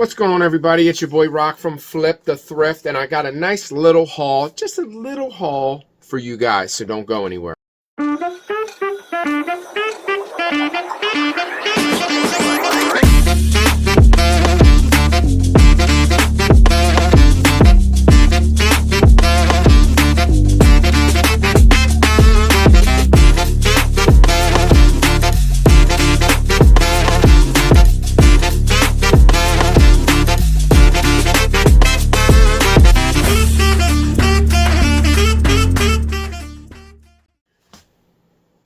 What's going on, everybody? It's your boy Rock from Flip the Thrift, and I got a nice little haul, just a little haul for you guys, so don't go anywhere.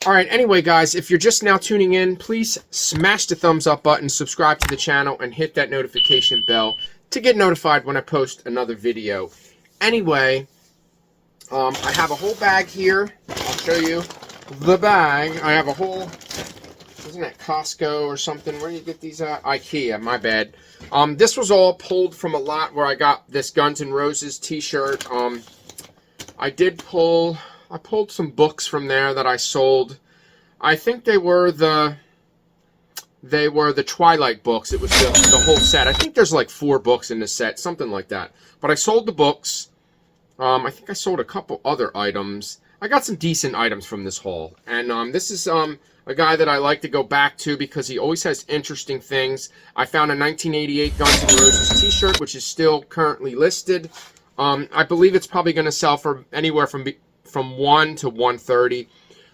Alright, anyway guys, if you're just now tuning in, please smash the thumbs up button, subscribe to the channel, and hit that notification bell to get notified when I post another video. Anyway, I have a whole bag here. I'll show you the bag. I have a whole, isn't that Costco or something? Where do you get these at? IKEA, my bad. This was all pulled from a lot where I got this Guns N' Roses t-shirt. I pulled some books from there that I sold. I think they were the Twilight books. It was the whole set. I think there's like 4 books in the set, something like that. But I sold the books. I think I sold a couple other items. I got some decent items from this haul. And this is a guy that I like to go back to because he always has interesting things. I found a 1988 Guns N' Roses t-shirt, which is still currently listed. I believe it's probably going to sell for anywhere from $1 to $130.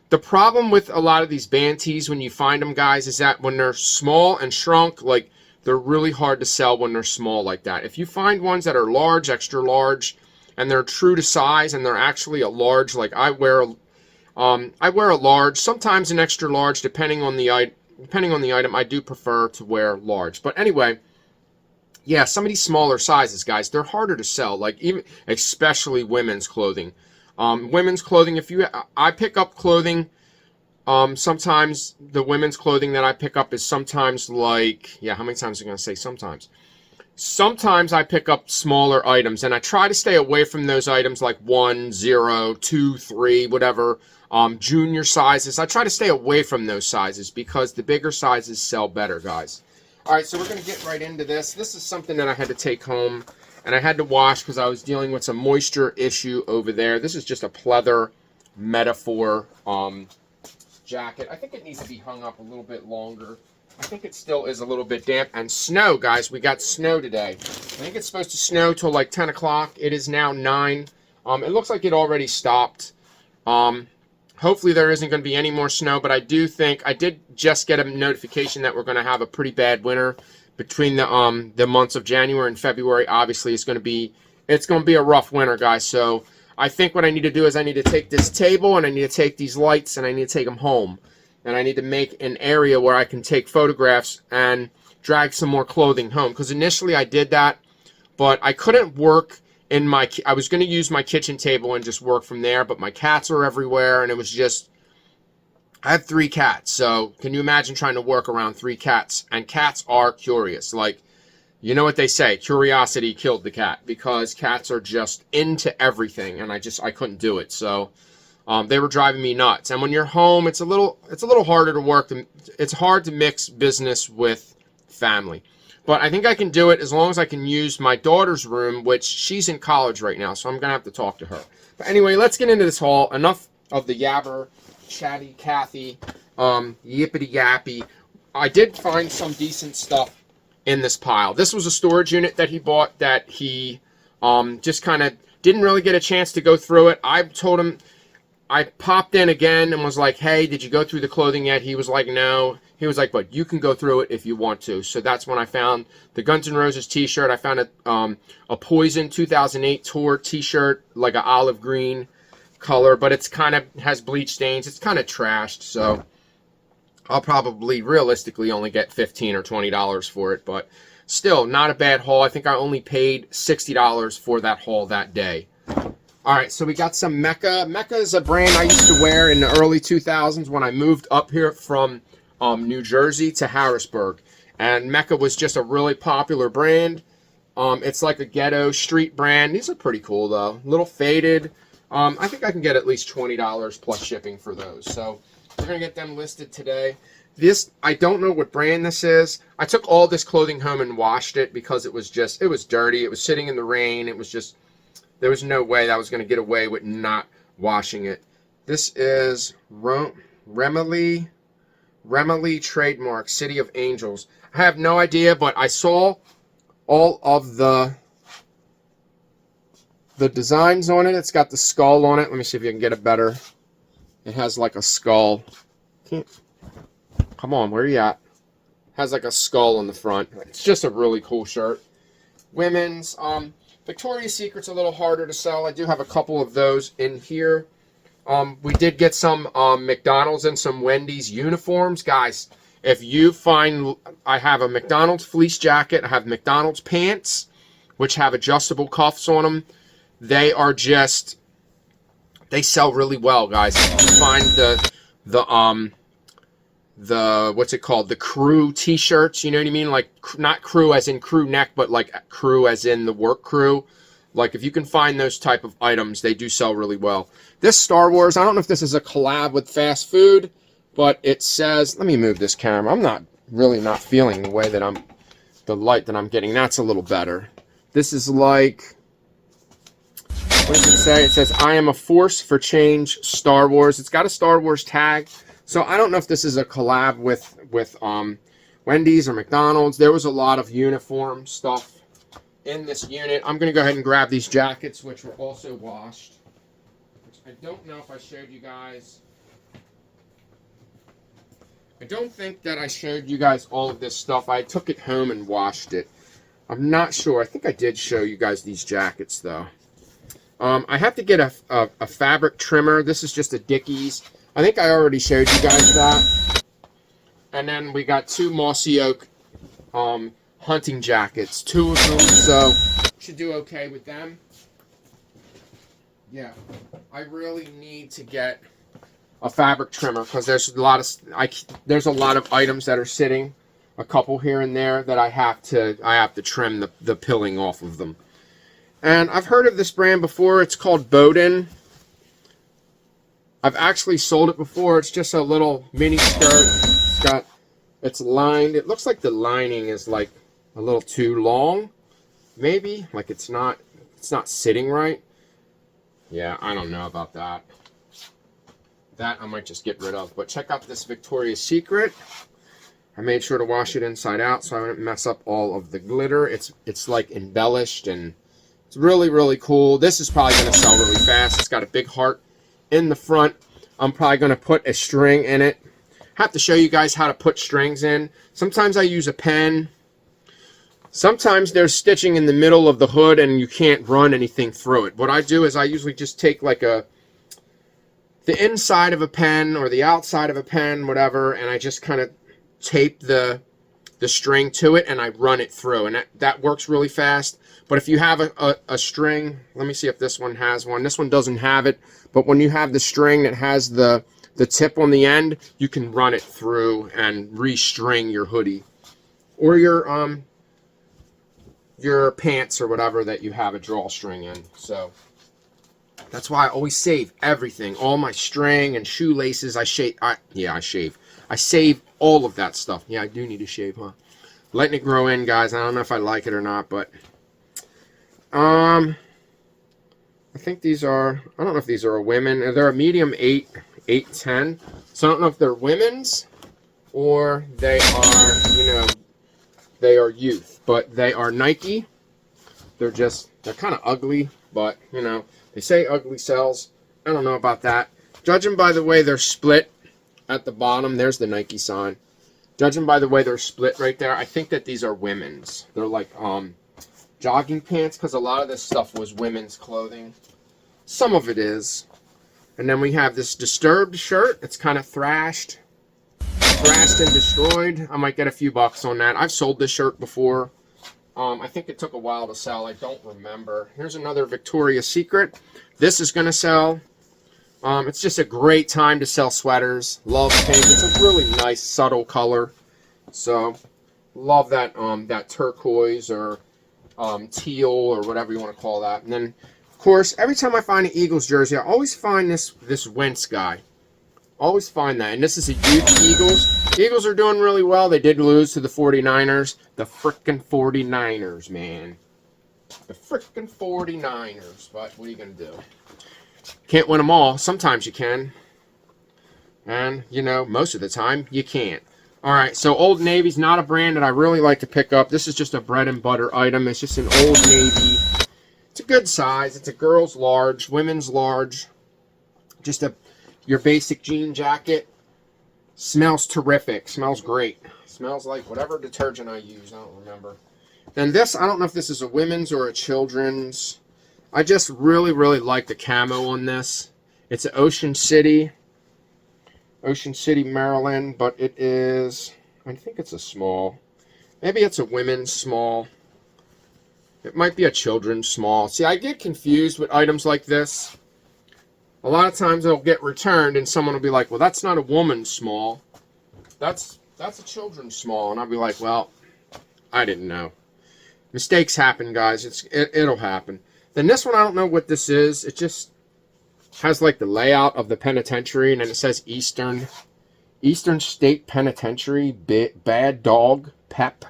The problem with a lot of these band tees when you find them, guys, is that when they're small and shrunk, like, they're really hard to sell when they're small like that. If you find ones that are large, extra large, and they're true to size and they're actually a large, like I wear a large, sometimes an extra large, depending on the item. I do prefer to wear large. But anyway, yeah, some of these smaller sizes, guys, they're harder to sell, like even especially women's clothing. Women's clothing, I pick up clothing, sometimes the women's clothing that I pick up is sometimes like, yeah, how many times am I going to say sometimes? Sometimes I pick up smaller items, and I try to stay away from those items like 1, 0, 2, 3, whatever, junior sizes. I try to stay away from those sizes because the bigger sizes sell better, guys. All right, so we're going to get right into this. This is something that I had to take home. And I had to wash because I was dealing with some moisture issue over there. This is just a pleather metaphor jacket. I think it needs to be hung up a little bit longer. I think it still is a little bit damp. And snow, guys. We got snow today. I think it's supposed to snow till like 10 o'clock. It is now 9. It looks like it already stopped. Hopefully there isn't going to be any more snow. But I did just get a notification that we're going to have a pretty bad winter. Between the months of January and February, obviously it's going to be a rough winter, guys. So I think what I need to do is I need to take this table and I need to take these lights and I need to take them home, and I need to make an area where I can take photographs and drag some more clothing home. Because initially I did that, but I couldn't work in I was going to use my kitchen table and just work from there, but my cats are everywhere, and it was just. I have 3 cats, so can you imagine trying to work around 3 cats? And cats are curious. Like, you know what they say, curiosity killed the cat, because cats are just into everything, and I couldn't do it. So they were driving me nuts. And when you're home, it's a little harder to work. It's hard to mix business with family. But I think I can do it as long as I can use my daughter's room, which she's in college right now, so I'm going to have to talk to her. But anyway, let's get into this haul. Enough of the yabber. Chatty Cathy, yippity yappy. I did find some decent stuff in this pile. This was a storage unit that he bought that he just kind of didn't really get a chance to go through it. I told him, I popped in again and was like, hey, did you go through the clothing yet? He was like, no. He was like, but you can go through it if you want to. So that's when I found the Guns N' Roses t-shirt. I found a Poison 2008 tour t-shirt, like an olive green color, but it's kind of has bleach stains. It's kind of trashed, so I'll probably realistically only get $15 or $20 for it, but still not a bad haul. I think I only paid $60 for that haul that day. All right, so we got some Mecca. Mecca is a brand I used to wear in the early 2000s when I moved up here from New Jersey to Harrisburg, and Mecca was just a really popular brand. It's like a ghetto street brand. These are pretty cool though, a little faded. I think I can get at least $20 plus shipping for those. So we're going to get them listed today. This, I don't know what brand this is. I took all this clothing home and washed it because it was dirty. It was sitting in the rain. It was just, there was no way that I was going to get away with not washing it. This is Remily trademark, City of Angels. I have no idea, but I saw all of the designs on it. It's got the skull on it. Let me see if you can get it better. It has like a skull. Come on, where are you at? Has like a skull on the front. It's just a really cool shirt. Women's. Victoria's Secret's a little harder to sell. I do have a couple of those in here. We did get some McDonald's and some Wendy's uniforms. Guys, if you find, I have a McDonald's fleece jacket. I have McDonald's pants, which have adjustable cuffs on them. They are just, they sell really well, guys. If you find the what's it called, the crew t-shirts, you know what I mean, like not crew as in crew neck, but like crew as in the work crew. Like if you can find those type of items, they do sell really well. This Star Wars, I don't know if this is a collab with fast food, but it says, let me move this camera. I'm not feeling the way that the light that I'm getting. That's a little better. This is like, what does it say? It says, I am a force for change, Star Wars. It's got a Star Wars tag. So I don't know if this is a collab with Wendy's or McDonald's. There was a lot of uniform stuff in this unit. I'm going to go ahead and grab these jackets, which were also washed. Which I don't know if I showed you guys. I don't think that I showed you guys all of this stuff. I took it home and washed it. I'm not sure. I think I did show you guys these jackets, though. I have to get a fabric trimmer. This is just a Dickies. I think I already showed you guys that. And then we got two Mossy Oak hunting jackets. Two of them, so should do okay with them. Yeah, I really need to get a fabric trimmer because there's a lot of items that are sitting, a couple here and there that I have to trim the pilling off of them. And I've heard of this brand before. It's called Bowden. I've actually sold it before. It's just a little mini skirt. It's lined. It looks like the lining is like a little too long. Maybe. Like it's not sitting right. Yeah, I don't know about that. That I might just get rid of. But check out this Victoria's Secret. I made sure to wash it inside out so I wouldn't mess up all of the glitter. It's like embellished and it's really, really cool. This is probably going to sell really fast. It's got a big heart in the front. I'm probably going to put a string in it. Have to show you guys how to put strings in. Sometimes I use a pen. Sometimes there's stitching in the middle of the hood and you can't run anything through it. What I do is I usually just take like the inside of a pen or the outside of a pen, whatever, and I just kind of tape the string to it and I run it through, and that works really fast. But if you have a string, let me see if this one has one. This one doesn't have it, but when you have the string that has the tip on the end, you can run it through and restring your hoodie or your pants or whatever that you have a drawstring in. So that's why I always save everything, all my string and shoelaces. I shave. I save all of that stuff. Yeah, I do need to shave, huh? Letting it grow in, guys. I don't know if I like it or not, but I think these are, I don't know if these are a women. They're a medium 8, 10. So I don't know if they're women's or they are, they are youth. But they are Nike. They're kind of ugly, but, they say ugly sells. I don't know about that. Judging by the way they're split at the bottom, there's the Nike sign. Judging by the way they're split right there, I think that these are women's. They're like jogging pants, because a lot of this stuff was women's clothing. Some of it is. And then we have this Disturbed shirt. It's kind of thrashed and destroyed. I might get a few bucks on that. I've sold this shirt before. I think it took a while to sell. I don't remember. Here's another Victoria's Secret. This is going to sell. It's just a great time to sell sweaters. Love pink. It's a really nice, subtle color. So, love that that turquoise or teal or whatever you want to call that. And then, of course, every time I find an Eagles jersey, I always find this Wentz guy. Always find that. And this is a youth Eagles. Eagles are doing really well. They did lose to the 49ers. The frickin' 49ers, man. The frickin' 49ers. But what are you going to do? Can't win them all. Sometimes you can. And, you know, most of the time, you can't. All right, so Old Navy's not a brand that I really like to pick up. This is just a bread and butter item. It's just an Old Navy. It's a good size. It's a girl's large, women's large. Just your basic jean jacket. Smells terrific. Smells great. Smells like whatever detergent I use. I don't remember. Then this, I don't know if this is a women's or a children's. I just really, really like the camo on this. It's an Ocean City, Maryland, but it is, I think it's a small. Maybe it's a women's small. It might be a children's small. See, I get confused with items like this. A lot of times they'll get returned and someone will be like, well, that's not a woman's small. That's a children's small. And I'll be like, well, I didn't know. Mistakes happen, guys. It'll happen. Then this one, I don't know what this is. It just has like the layout of the penitentiary, and then it says Eastern State Penitentiary, Bad Dog, Pep.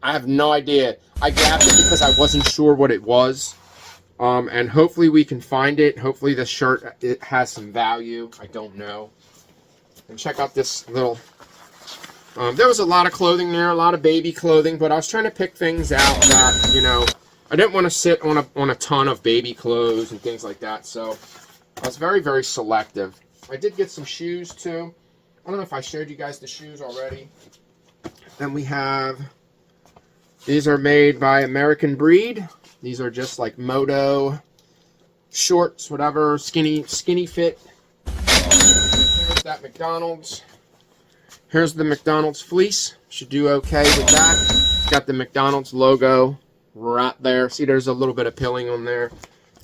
I have no idea. I grabbed it because I wasn't sure what it was. And hopefully we can find it. Hopefully this shirt, it has some value. I don't know. And check out this little... there was a lot of clothing there, a lot of baby clothing, but I was trying to pick things out that, you know, I didn't want to sit on a ton of baby clothes and things like that, so I was very, very selective. I did get some shoes, too. I don't know if I showed you guys the shoes already. Then we have... These are made by American Breed. These are just like moto shorts, whatever, skinny fit. Here's that McDonald's. Here's the McDonald's fleece. Should do okay with that. It's got the McDonald's logo right there. See, there's a little bit of pilling on there.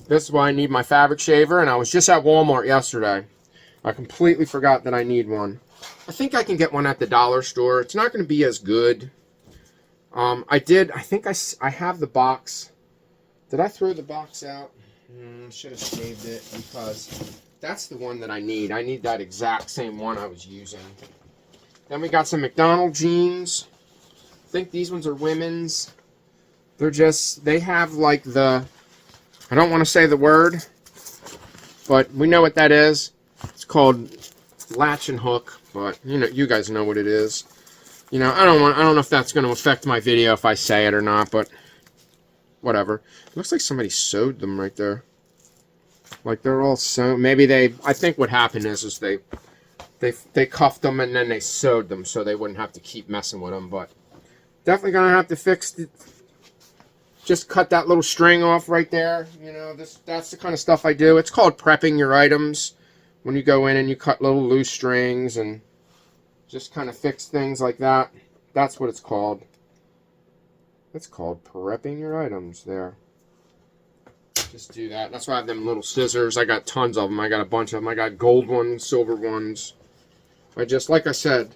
This is why I need my fabric shaver, and I was just at Walmart yesterday. I completely forgot that I need one. I think I can get one at the dollar store. It's not going to be as good. I think I have the box. Did I throw the box out? Should have saved it because that's the one that I need. I need that exact same one I was using. Then we got some McDonald's jeans. I think these ones are women's. They have like I don't want to say the word, but we know what that is. It's called latch and hook, but you guys know what it is. I don't know if that's going to affect my video if I say it or not, but whatever. It looks like somebody sewed them right there. Like they're all sewn. Maybe I think what happened is they cuffed them and then they sewed them so they wouldn't have to keep messing with them, but definitely going to have to fix it. Just cut that little string off right there. That's the kind of stuff I do. It's called prepping your items. When you go in and you cut little loose strings and just kind of fix things like that. That's what it's called. It's called prepping your items there. Just do that. That's why I have them little scissors. I got tons of them. I got a bunch of them. I got gold ones, silver ones. Like I said,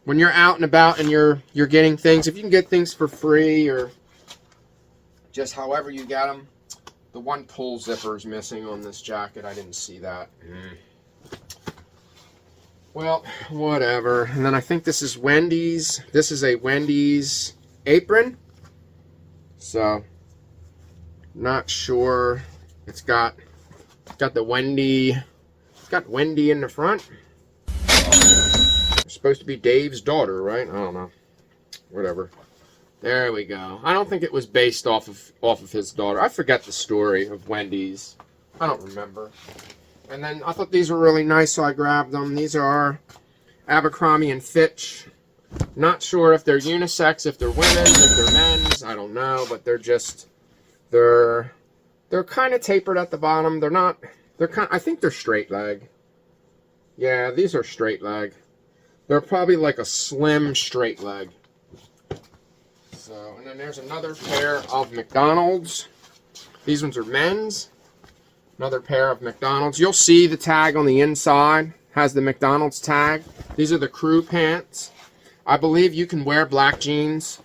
when you're out and about and you're getting things, if you can get things for free or just however you get them. The one pull zipper is missing on this jacket. I didn't see that. Well, whatever. And then I think this is Wendy's. This is a Wendy's apron. So, not sure. It's got the Wendy. It's got Wendy in the front. It's supposed to be Dave's daughter, right? I don't know. Whatever. There we go. I don't think it was based off of his daughter. I forget the story of Wendy's. I don't remember. And then I thought these were really nice, so I grabbed them. These are Abercrombie and Fitch. Not sure if they're unisex, if they're women's, if they're men's. I don't know, but they're kind of tapered at the bottom. I think they're straight leg. Yeah, these are straight leg. They're probably like a slim straight leg. So, and then there's another pair of McDonald's. These ones are men's. Another pair of McDonald's. You'll see the tag on the inside. Has the McDonald's tag. These are the crew pants. I believe you can wear black jeans.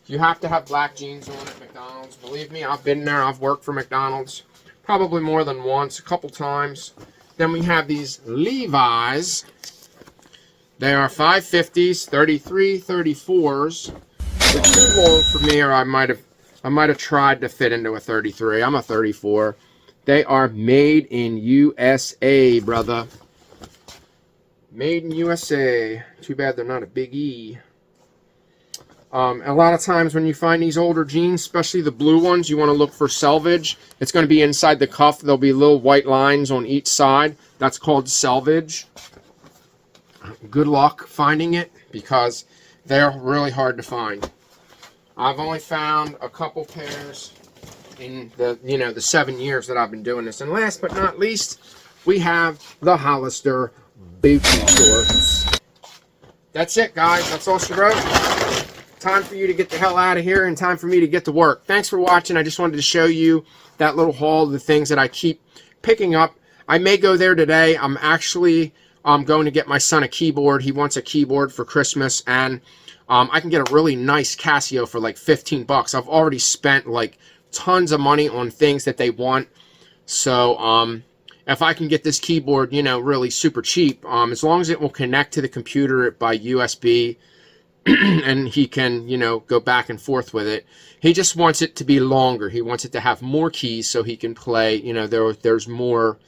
You have to have black jeans on at McDonald's. Believe me, I've been there. I've worked for McDonald's. Probably more than once. A couple times. Then we have these Levi's. They are 550s, 33, 34s. They're too long for me, or I might have tried to fit into a 33. I'm a 34. They are made in USA, brother. Made in USA. Too bad they're not a big E. A lot of times when you find these older jeans, especially the blue ones, you want to look for selvage. It's going to be inside the cuff. There'll be little white lines on each side. That's called selvage. Good luck finding it because they're really hard to find. I've only found a couple pairs in the 7 years that I've been doing this. And last but not least, we have the Hollister booty shorts. That's it, guys. That's all she wrote. Time for you to get the hell out of here and time for me to get to work. Thanks for watching. I just wanted to show you that little haul of the things that I keep picking up. I may go there today. I'm actually going to get my son a keyboard. He wants a keyboard for Christmas, and I can get a really nice Casio for like 15 bucks. I've already spent like tons of money on things that they want. So if I can get this keyboard, really super cheap, as long as it will connect to the computer by USB, and he can, go back and forth with it. He just wants it to be longer. He wants it to have more keys so he can play, there's more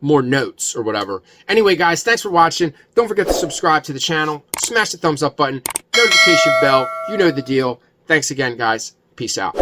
notes or whatever. Anyway, guys, thanks for watching. Don't forget to subscribe to the channel. Smash the thumbs up button, notification bell. You know the deal. Thanks again, guys. Peace out.